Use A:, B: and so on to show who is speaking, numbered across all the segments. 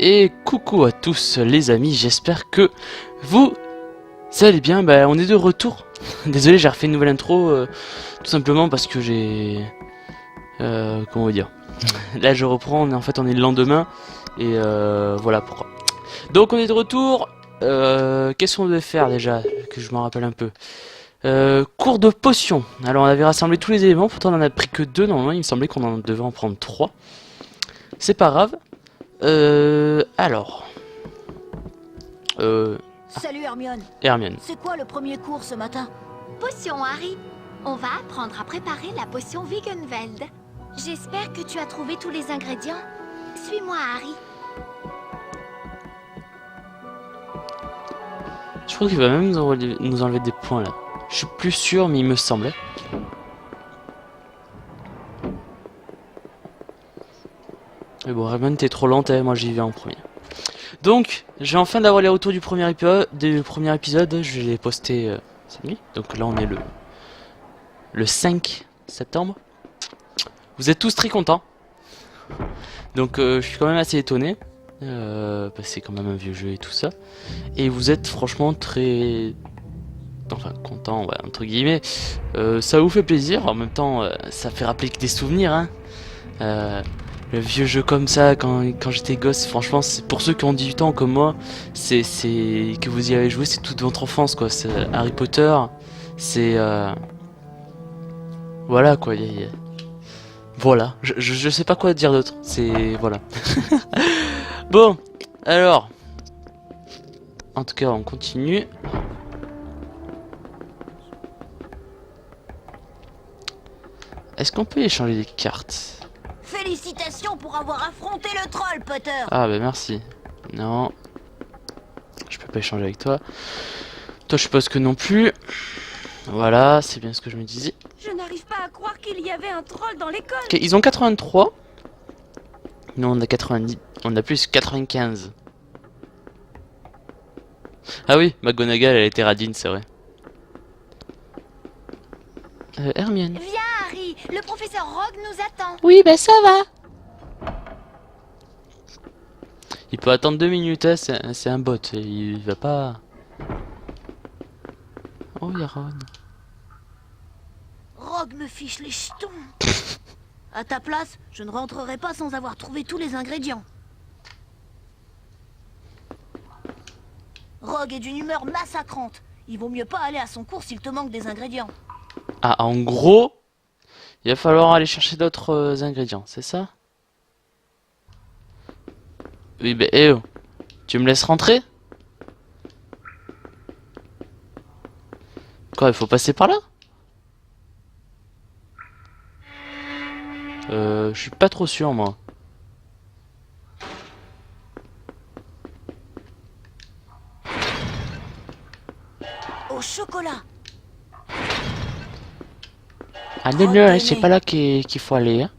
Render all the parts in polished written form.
A: Et coucou à tous les amis, j'espère que vous allez bien. Bah, on est de retour. Désolé, j'ai refait une nouvelle intro, tout simplement parce que j'ai... comment dire. Là je reprends, en fait on est le lendemain, et voilà pourquoi. Donc on est de retour. Qu'est-ce qu'on devait faire déjà, que je m'en rappelle un peu. Cours de potions. Alors on avait rassemblé tous les éléments, pourtant on en a pris que 2 normalement, il me semblait qu'on en devait en prendre 3. C'est pas grave. Alors...
B: Salut Hermione.
A: Hermione.
B: C'est quoi le premier cours ce matin?
C: Potion, Harry. On va apprendre à préparer la potion Wiggenweld. J'espère que tu as trouvé tous les ingrédients. Suis-moi, Harry.
A: Je crois qu'il va même nous enlever des points là. Je suis plus sûr, mais il me semblait. Mais bon, Hermione, t'es trop lente, hein, moi j'y vais en premier. Donc, j'ai enfin d'avoir les retours du premier épisode. Je l'ai posté cette nuit. Donc là, on est le 5 septembre. Vous êtes tous très contents. Donc, je suis quand même assez étonné. Parce que c'est quand même un vieux jeu et tout ça. Et vous êtes franchement très... Enfin, content, ouais, entre guillemets. Ça vous fait plaisir. En même temps, ça fait rappeler que des souvenirs, hein. Le vieux jeu comme ça, quand j'étais gosse, franchement, c'est pour ceux qui ont 18 ans comme moi, c'est que vous y avez joué, c'est toute votre enfance, quoi. Harry Potter, c'est... Voilà, quoi. Voilà, je sais pas quoi dire d'autre, c'est... Voilà. Bon, alors... En tout cas, on continue. Est-ce qu'on peut échanger des cartes ?
B: Félicitations pour avoir affronté le troll, Potter.
A: Ah bah merci. Non. Je peux pas échanger avec toi. Toi je suppose que non plus. Voilà, c'est bien ce que je me disais.
B: Je n'arrive pas à croire qu'il y avait un troll dans l'école.
A: Ok, ils ont 83. Nous on a 90. On a plus 95. Ah oui, McGonagall elle était radine, c'est vrai. Hermione.
C: Viens, Harry. Le professeur Rogue nous attend.
A: Oui, bah ça va. Il peut attendre 2 minutes, hein, c'est un bot. Il va pas... Oh, il y a Ron.
B: Rogue me fiche les jetons. À ta place, je ne rentrerai pas sans avoir trouvé tous les ingrédients. Rogue est d'une humeur massacrante. Il vaut mieux pas aller à son cours s'il te manque des ingrédients.
A: Ah, en gros, il va falloir aller chercher d'autres ingrédients, c'est ça? Oui, bah, oh, tu me laisses rentrer? Quoi, il faut passer par là? Je suis pas trop sûr, moi.
B: Au chocolat.
A: Ah non, non, c'est pas là qu'il faut aller, hein.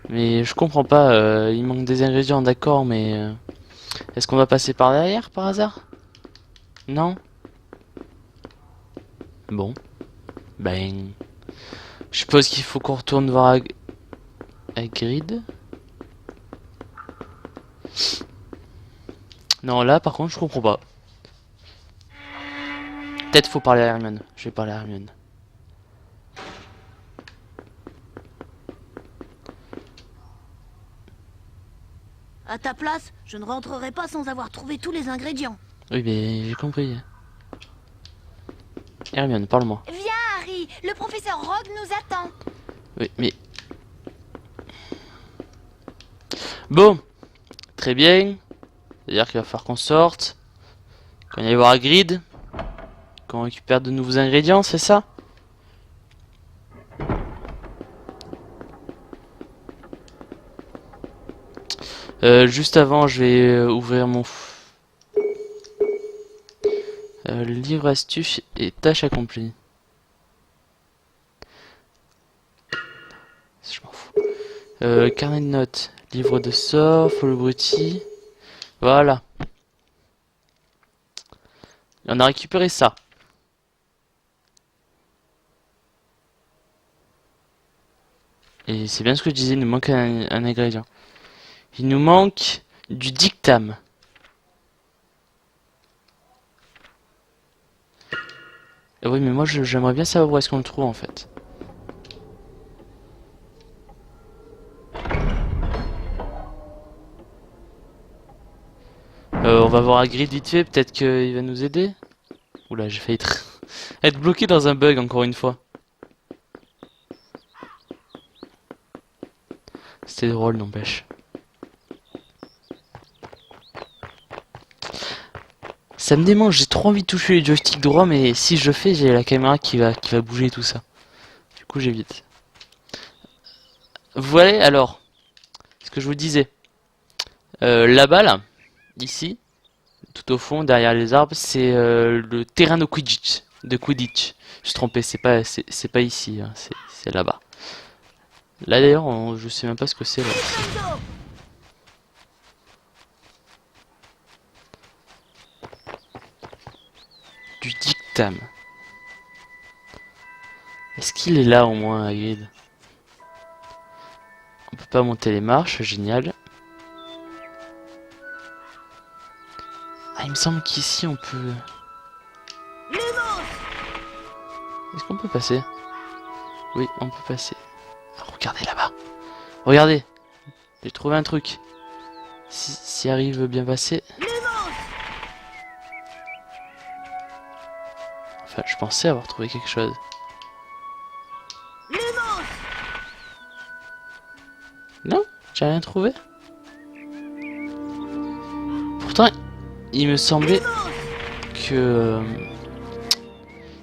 A: Mais je comprends pas, il manque des ingrédients, d'accord, mais... Est-ce qu'on va passer par derrière, par hasard? Non? Bon. Ben... Je suppose qu'il faut qu'on retourne voir Hagrid. Non, là, par contre, je comprends pas. Peut-être faut parler à Hermione. Je vais parler à Hermione.
B: À ta place, je ne rentrerai pas sans avoir trouvé tous les ingrédients.
A: Oui, mais j'ai compris. Hermione, parle-moi.
C: Viens, Harry. Le professeur Rogue nous attend.
A: Oui, mais... Bon. Très bien. C'est-à-dire qu'il va falloir qu'on sorte. Qu'on aille voir Hagrid. Qu'on récupère de nouveaux ingrédients, c'est ça? Juste avant, je vais ouvrir mon... livre astuces et tâches accomplies. Je m'en fous. Carnet de notes. Livre de sorts, faut le bruti. Voilà. Et on a récupéré ça. Et c'est bien ce que je disais, il nous manque un ingrédient. Il nous manque du dictame. Et oui, mais moi j'aimerais bien savoir où est-ce qu'on le trouve en fait. On va voir Hagrid vite fait, peut-être qu'il va nous aider. Oula, j'ai failli être bloqué dans un bug encore une fois. C'était drôle, n'empêche. Ça me démange, j'ai trop envie de toucher les joysticks droits, mais si je le fais, j'ai la caméra qui va bouger tout ça. Du coup, j'évite. Voilà, alors, ce que je vous disais. Là-bas, là, ici, tout au fond, derrière les arbres, c'est le terrain de Quidditch. Je suis trompé, c'est pas ici, hein, c'est là-bas. Là d'ailleurs, je sais même pas ce que c'est là. Du dictame. Est-ce qu'il est là au moins, Hagrid? On peut pas monter les marches, génial. Ah, il me semble qu'ici on peut... Est-ce qu'on peut passer? Oui, on peut passer. Ah, regardez là-bas. Regardez. J'ai trouvé un truc. Si Harry veut bien passer... Enfin, je pensais avoir trouvé quelque chose. Non, j'ai rien trouvé. Pourtant, il me semblait que...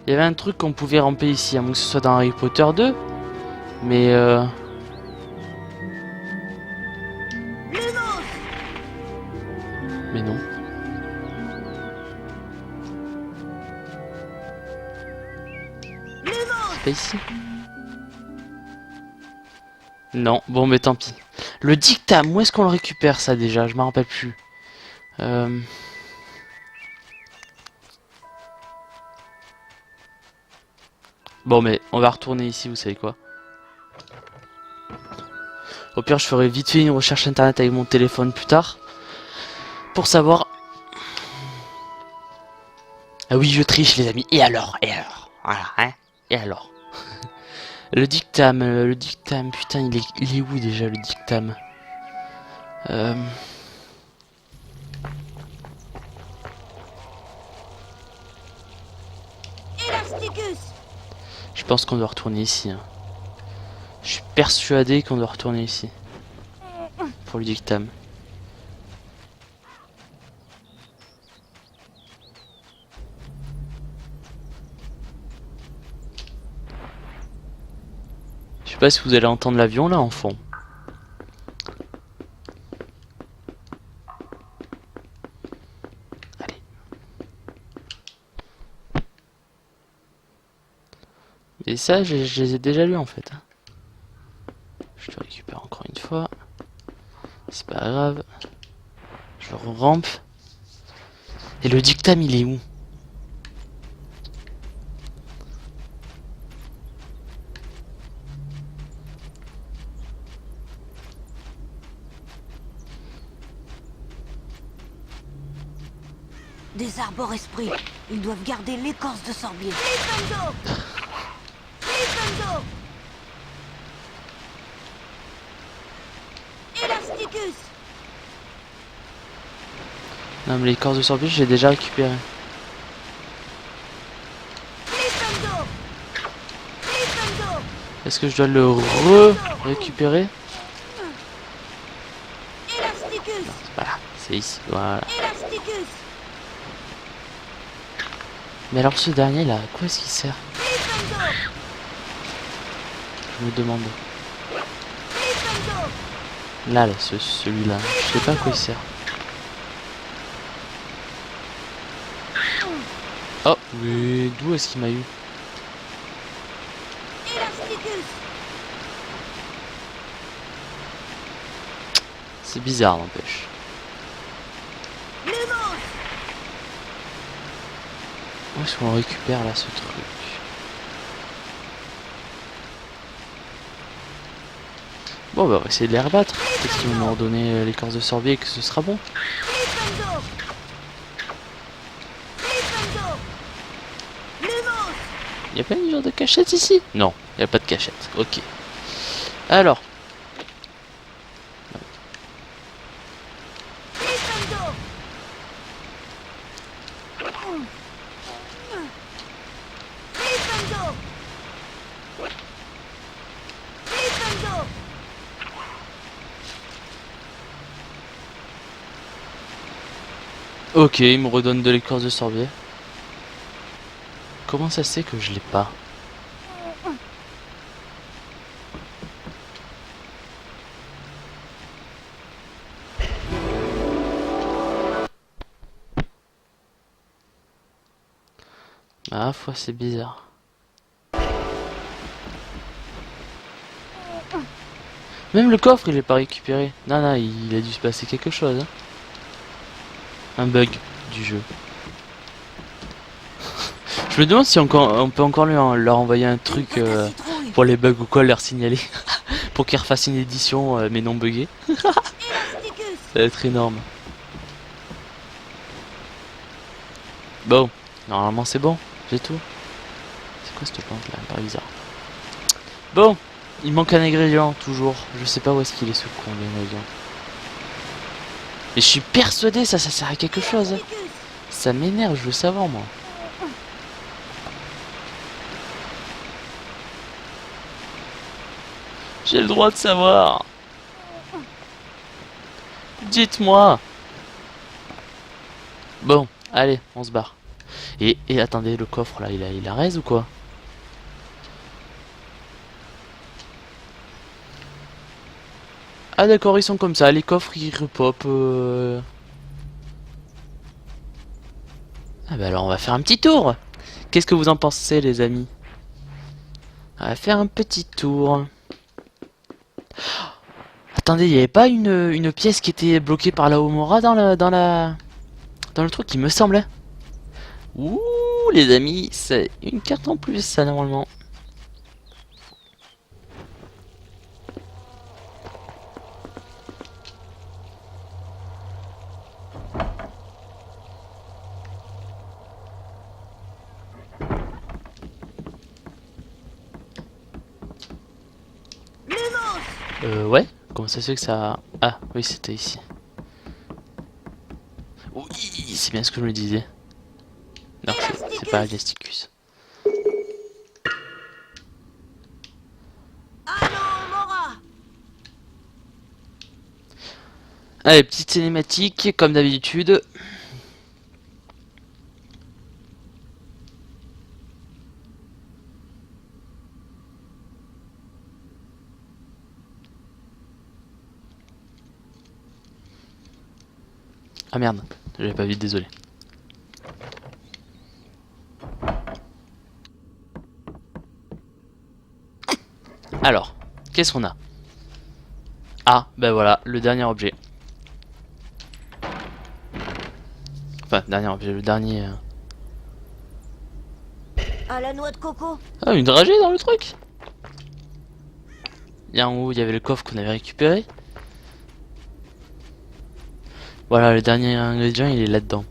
A: il y avait un truc qu'on pouvait ramper ici, à moins que ce soit dans Harry Potter 2. Mais mais non. C'est pas ici. Non, bon mais tant pis. Le dictame, où est-ce qu'on le récupère ça déjà? Je m'en rappelle plus. Bon mais on va retourner ici, vous savez quoi. Au pire je ferai vite fait une recherche internet avec mon téléphone plus tard. Pour savoir... Ah oui je triche les amis, et alors? Voilà, hein? Et alors? Le dictame, putain il est où déjà le dictame? Je pense qu'on doit retourner ici. Hein. Je suis persuadé qu'on doit retourner ici. Pour le dictame. Je sais pas si vous allez entendre l'avion là en fond. Allez. Et ça, je les ai déjà lus en fait. Je le récupère encore une fois. C'est pas grave. Je rampe. Et le dictame, il est où?
B: Des arbores esprits. Ils doivent garder l'écorce de sorbier. Elasticus.
A: Non mais l'écorce de sorbier, j'ai déjà récupéré. Est-ce que je dois le récupérer? Voilà, c'est ici, voilà. Mais alors ce dernier là, à quoi est-ce qu'il sert? Je me demande. Là, celui-là, je sais pas à quoi il sert. Oh, mais d'où est-ce qu'il m'a eu? C'est bizarre, n'empêche. Où est-ce qu'on récupère là ce truc? Bon bah on va essayer de les rebattre. Peut-être qu'ils vont nous redonner l'écorce de sorbier et que ce sera bon. Y'a pas une genre de cachette ici? Non, y a pas de cachette. Ok. Alors. Ok, il me redonne de l'écorce de sorbier. Comment ça se fait que je l'ai pas? Ah, foi, c'est bizarre. Même le coffre, il est pas récupéré. Non, non, il a dû se passer quelque chose. Hein. Un bug du jeu. Je me demande si on peut encore leur envoyer un truc pour les bugs ou quoi, leur signaler. Pour qu'ils refassent une édition mais non buggée. Ça va être énorme. Bon, normalement c'est bon, j'ai tout. C'est quoi cette plante là, elle paraît bizarre. Bon, il manque un ingrédient toujours. Je sais pas où est-ce qu'il est ce con d'ingrédient. Mais je suis persuadé ça sert à quelque chose. Ça m'énerve, je veux savoir moi. J'ai le droit de savoir. Dites-moi. Bon, allez, on se barre. Et attendez, le coffre là, il a raise ou quoi? Ah d'accord, ils sont comme ça, les coffres ils repop. Ah bah alors on va faire un petit tour. Qu'est-ce que vous en pensez les amis? On va faire un petit tour. Attendez, il n'y avait pas une pièce qui était bloquée par la Homora dans le truc, il me semblait. Ouh, les amis, c'est une carte en plus, ça, normalement. Ouais. Comment ça se fait que ça... Ah, oui, c'était ici. Oui, c'est bien ce que je me disais. Non, c'est pas Elasticus. Allez, petite cinématique, comme d'habitude. Ah merde, j'avais pas vu, désolé. Alors, qu'est-ce qu'on a? Ah, ben voilà, le dernier objet. Enfin, dernier objet, le dernier...
B: À la noix de coco.
A: Ah, une dragée dans le truc. Et en haut, il y avait le coffre qu'on avait récupéré. Voilà, le dernier ingrédient, il est là-dedans.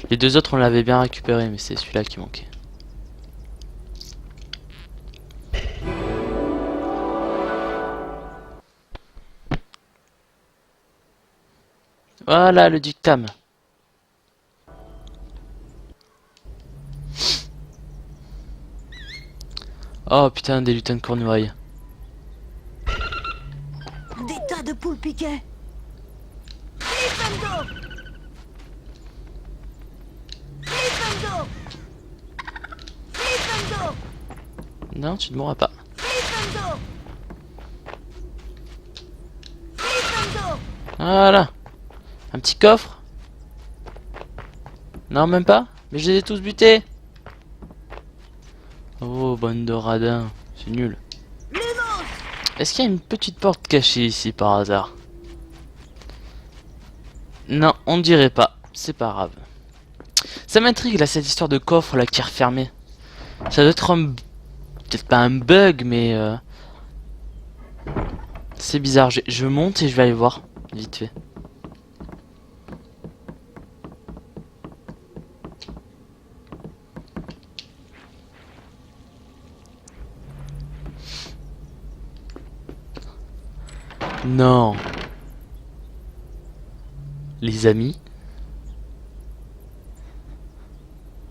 A: Les deux autres, on l'avait bien récupéré, mais c'est celui-là qui manquait. Voilà, le dictame. Oh putain, des lutins de cornouailles.
B: Des tas de poules piquets. Flipendo. Flipendo. Flipendo.
A: Non, tu ne mourras pas.
B: Flipendo. Flipendo.
A: Voilà. Un petit coffre. Non, même pas. Mais je les ai tous butés. Oh, bande de radins. C'est nul. Est-ce qu'il y a une petite porte cachée ici par hasard? Non, on dirait pas. C'est pas grave. Ça m'intrigue là, cette histoire de coffre là qui est refermé. Ça doit être un... peut-être pas un bug, mais... c'est bizarre. Je monte et je vais aller voir. Vite fait. Non. Les amis.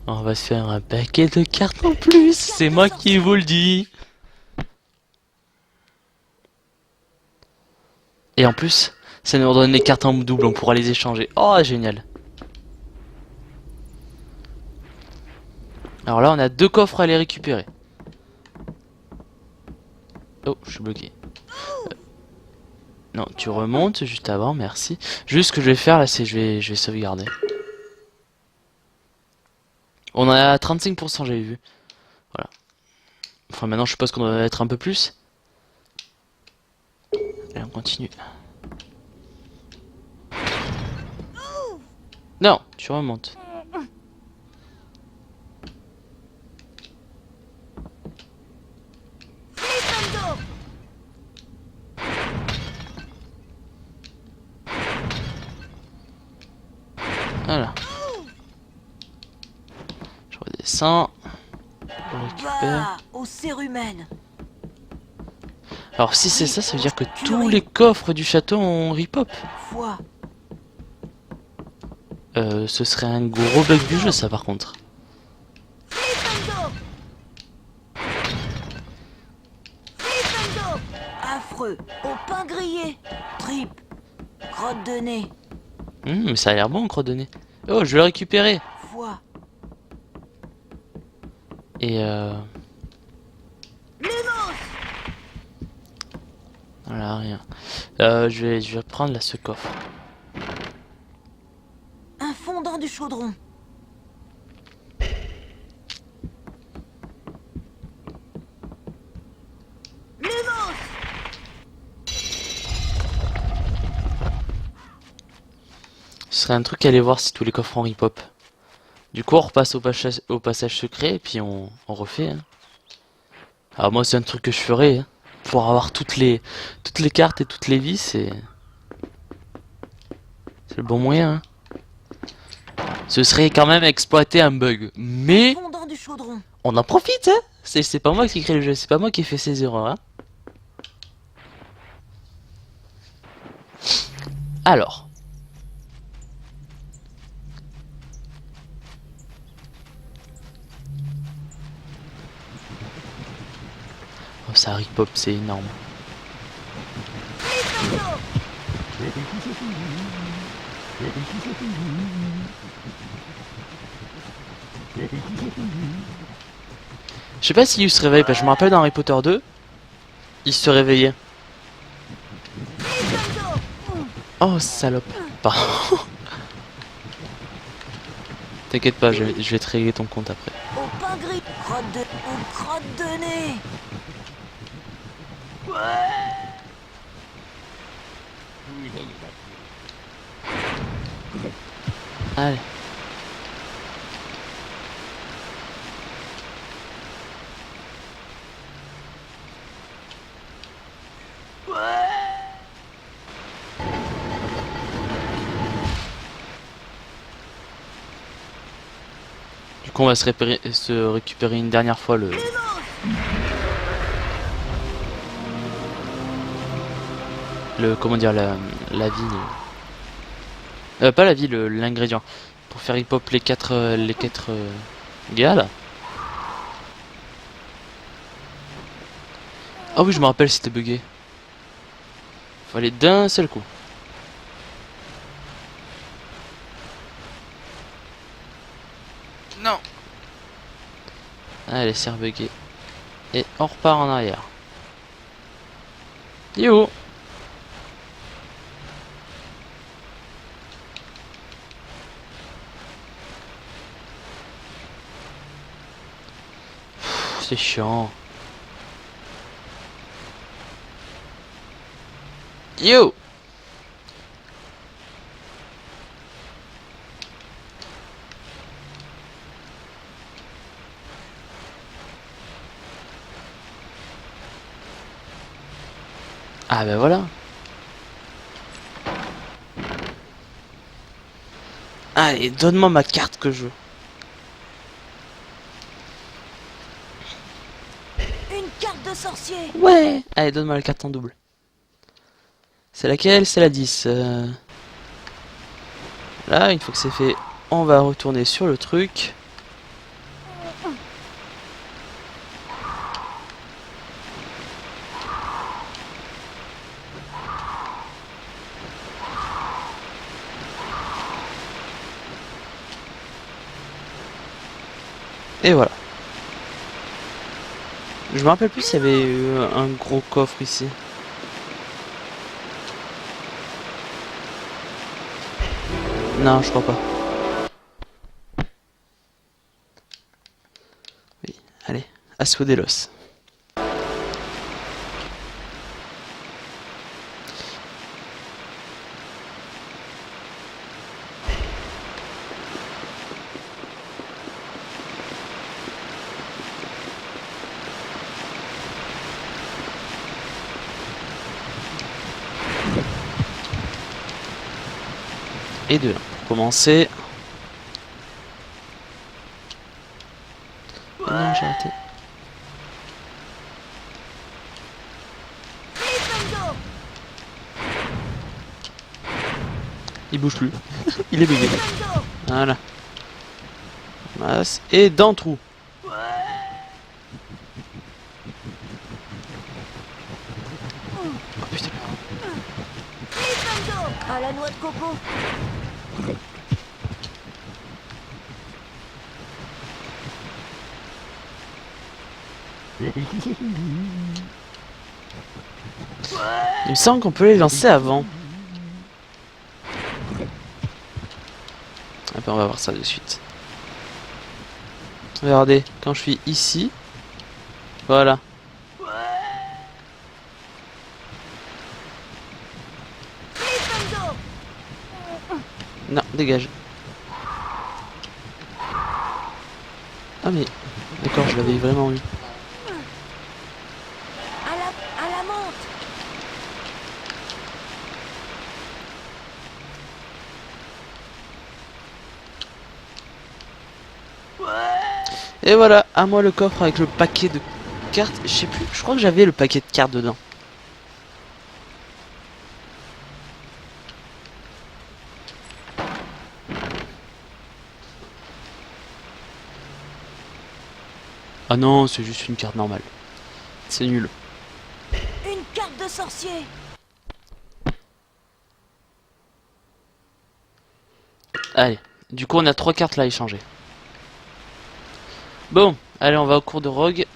A: On va se faire un paquet de cartes en plus. C'est moi qui vous le dis. Et en plus, ça nous redonne les cartes en double. On pourra les échanger. Oh, génial. Alors là, on a 2 coffres à les récupérer. Oh, je suis bloqué. Non, tu remontes juste avant, merci. Juste ce que je vais faire là, c'est je vais sauvegarder. On est à 35%, j'avais vu. Voilà. Enfin, maintenant, je suppose qu'on doit être un peu plus. Et on continue. Non, tu remontes. Voilà. Je redescends. On récupère.
B: Bah, aux cérumènes.
A: Alors si c'est ça, ça veut dire que tous les coffres du château ont rip-hop.
B: Foi.
A: Ce serait un gros bug du jeu, ça, par contre.
B: Affreux. Au pain grillé. Trip. Crotte de nez.
A: Mais ça a l'air bon, crotte de nez. Oh, je vais le récupérer.
B: Foi.
A: Et
B: Lénos.
A: voilà, rien. Je vais prendre là ce coffre.
B: Un fondant du chaudron. Lénos.
A: Ce serait un truc à aller voir si tous les coffres ont rip-hop. Du coup, on repasse au passage secret et puis on refait. Hein. Alors moi, c'est un truc que je ferais. Hein. Pour avoir toutes les cartes et toutes les vies, c'est le bon moyen. Hein. Ce serait quand même exploiter un bug. Mais
B: Fondant du chaudron.
A: on en profite. Hein. C'est pas moi qui crée le jeu, c'est pas moi qui ai fait ces erreurs. Hein. Alors. Oh, ça rip-hop, c'est énorme. Je sais pas s'il se réveille, parce que je me rappelle dans Harry Potter 2, il se réveillait. Oh salope. Pardon. T'inquiète pas, je vais te régler ton compte après.
B: Au pain grillé. Crotte de nez.
A: Allez. Du coup, on va se récupérer une dernière fois comment dire, la vie. Pas la vie, l'ingrédient. Pour faire hip-hop les quatre gars là. Ah oui, je me rappelle, c'était bugué. Fallait d'un seul coup. Non. Allez, c'est rebugué. Et on repart en arrière. Yo. C'est chiant. Yo. Ah ben voilà. Allez, donne-moi ma carte que je veux.
B: Une carte de sorcier.
A: Ouais. Allez, donne-moi la carte en double. C'est laquelle? C'est la 10. Là, une fois que c'est fait, on va retourner sur le truc. Et voilà. Je me rappelle plus s'il y avait un gros coffre ici. Non, je crois pas. Oui, allez, Asmodelos. Et deux, pour commencer. Oh non, j'ai raté.
B: Nintendo.
A: Il bouge plus. Il est bugué.
B: Nintendo.
A: Voilà. Masse. Et dans le trou. Oh putain.
B: Nintendo. À la noix de coco.
A: Il me semble qu'on peut les lancer avant. Ah ben on va voir ça de suite. Regardez, quand je suis ici, voilà.
B: Nintendo.
A: Non, dégage. Ah mais, d'accord, je l'avais vraiment eu.
B: À la menthe.
A: Et voilà, à moi le coffre avec le paquet de cartes. Je sais plus, je crois que j'avais le paquet de cartes dedans. Ah non, c'est juste une carte normale. C'est nul.
B: Une carte de sorcier.
A: Allez, du coup on a 3 cartes là à échanger. Bon, allez on va au cours de Rogue.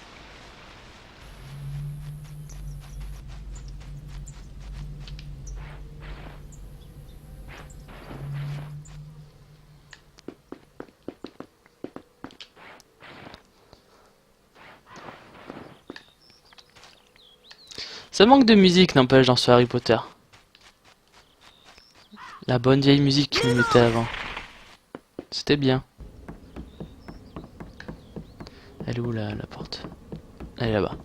A: Ça manque de musique n'empêche dans ce Harry Potter. La bonne vieille musique qu'ils mettaient avant. C'était bien. Elle est où la porte? Elle est là-bas.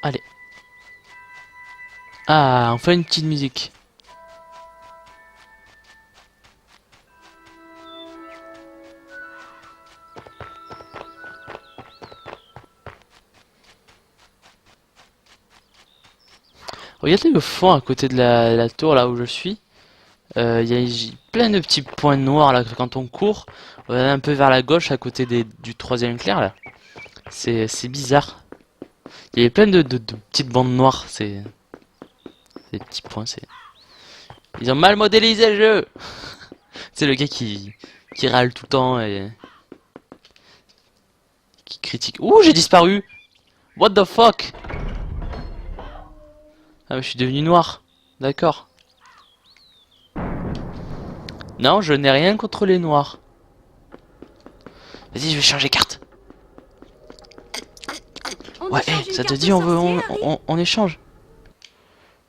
A: Allez. Ah, enfin une petite musique. Regardez le fond à côté de la tour là où je suis. Il y a plein de petits points noirs là quand on court. On va un peu vers la gauche à côté du troisième clair là. C'est bizarre. Il y avait plein de petites bandes noires. C'est des petits points. Ils ont mal modélisé le jeu. C'est le gars qui râle tout le temps et qui critique. Ouh, j'ai disparu. What the fuck? Ah, mais je suis devenu noir. D'accord. Non, je n'ai rien contre les noirs. Vas-y, je vais changer carte. Ouais, hey, ça te dit, on échange.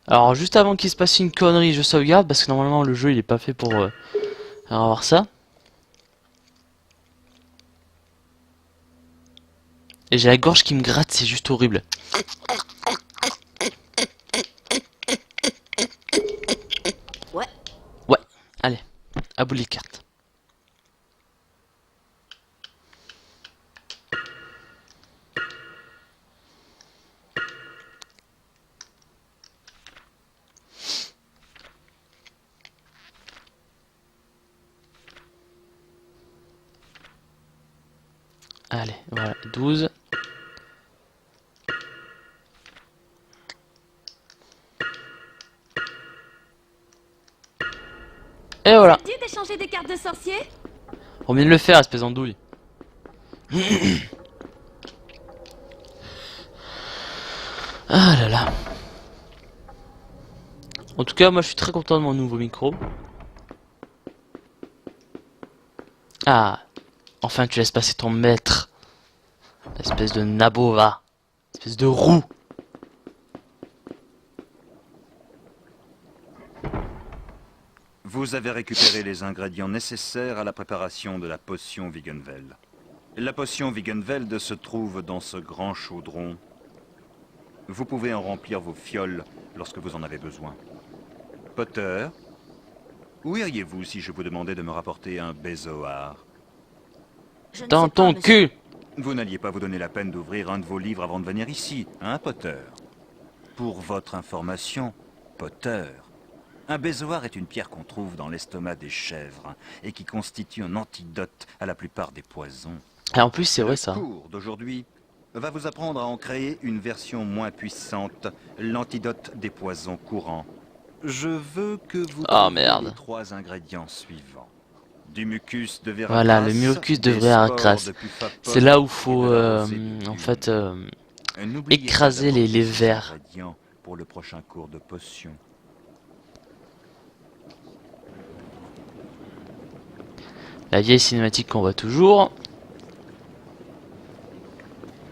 A: Alors, juste avant qu'il se passe une connerie, je sauvegarde parce que normalement le jeu il est pas fait pour avoir ça. Et j'ai la gorge qui me gratte, c'est juste horrible.
B: Ouais.
A: Ouais, allez, à bout les cartes. Allez, voilà, 12. Et voilà.
B: Tu d'échanger des cartes de sorcier?
A: On vient de le faire, espèce d'andouille. Ah là là. En tout cas, moi je suis très content de mon nouveau micro. Ah, enfin tu laisses passer ton maître. Espèce de nabova. Espèce de roux.
D: Vous avez récupéré les ingrédients nécessaires à la préparation de la potion Wiggenweld. La potion Wiggenweld se trouve dans ce grand chaudron. Vous pouvez en remplir vos fioles lorsque vous en avez besoin. Potter, où iriez-vous si je vous demandais de me rapporter un bézoard?
B: Je ne
A: Dans
B: sais pas,
A: ton
B: monsieur.
A: cul.
D: Vous n'alliez pas vous donner la peine d'ouvrir un de vos livres avant de venir ici, hein, Potter? Pour votre information, Potter, un bézoard est une pierre qu'on trouve dans l'estomac des chèvres et qui constitue un antidote à la plupart des poisons.
A: Et en plus, c'est vrai ça.
D: Le cours d'aujourd'hui va vous apprendre à en créer une version moins puissante, l'antidote des poisons courants. Je veux que vous
A: Oh,
D: trouviez
A: merde.
D: les 3 ingrédients suivants. Du mucus de Veracras,
A: Voilà, le mucus de
D: des
A: Veracras.
D: spores de Pufapod
A: C'est là où
D: et
A: faut,
D: de la rosée de
A: en
D: Dune.
A: fait,
D: N'oubliez pas
A: écraser les
D: d'apporter ces
A: vers.
D: ingrédients pour le prochain cours de potion.
A: La vieille cinématique qu'on voit toujours.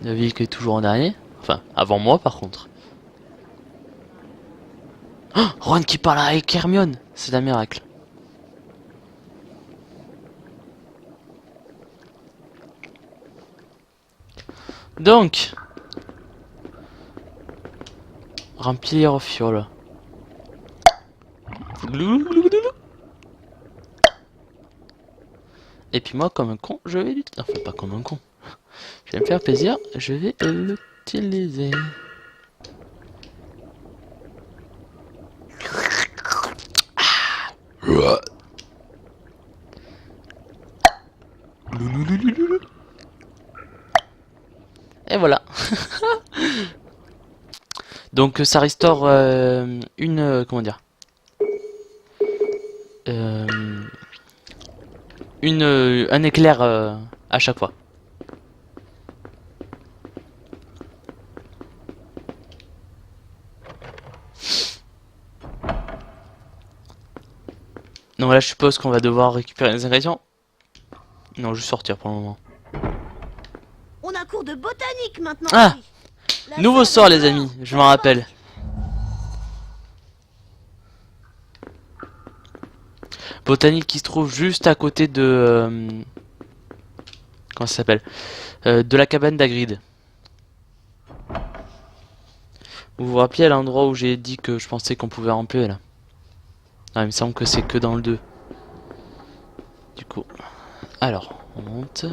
A: La ville qui est toujours en dernier. Enfin, avant moi par contre. Oh, Ron qui parle avec Hermione. C'est un miracle. Donc. Remplir aux fioles. Et puis moi, comme un con, je vais l'utiliser. Enfin, pas comme un con. Je vais me faire plaisir, je vais l'utiliser. Et voilà. Donc ça restaure comment dire, un éclair à chaque fois. Donc là je suppose qu'on va devoir récupérer les ingrédients. Non, juste sortir pour le moment.
B: On a cours de botanique maintenant.
A: Ah,
B: ici. La
A: nouveau
B: salle
A: sort
B: est
A: les
B: dehors,
A: amis, je
B: dans
A: m'en
B: le
A: rappelle.
B: parc.
A: Botanique qui se trouve juste à côté de... comment ça s'appelle, de la cabane d'Hagrid. Vous vous rappelez à l'endroit où j'ai dit que je pensais qu'on pouvait remplir là? Ah, il me semble que c'est que dans le 2. Du coup... Alors, on monte.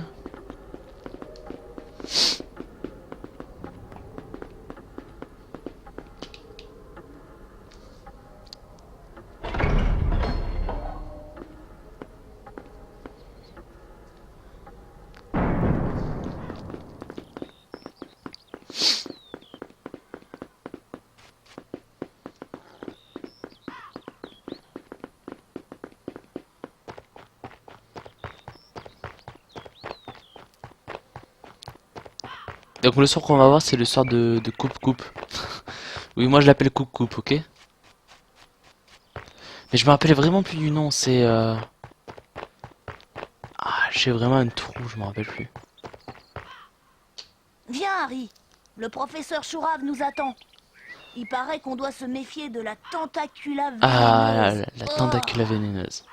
A: Donc le sort qu'on va voir c'est le sort de coupe-coupe. Oui, moi je l'appelle Coupe-Coupe, ok? Mais je me rappelais vraiment plus du nom, c'est... Ah, j'ai vraiment un trou, je me rappelle plus.
B: Viens, Harry. Le professeur Chourave nous attend. Il paraît qu'on doit se méfier de la tentacula vénéneuse.
A: Ah, la
B: Oh.
A: tentacula vénéneuse.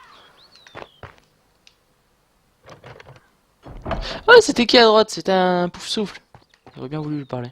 A: Ouais, c'était qui à droite? C'était un pouf souffle. J'aurais bien voulu lui parler.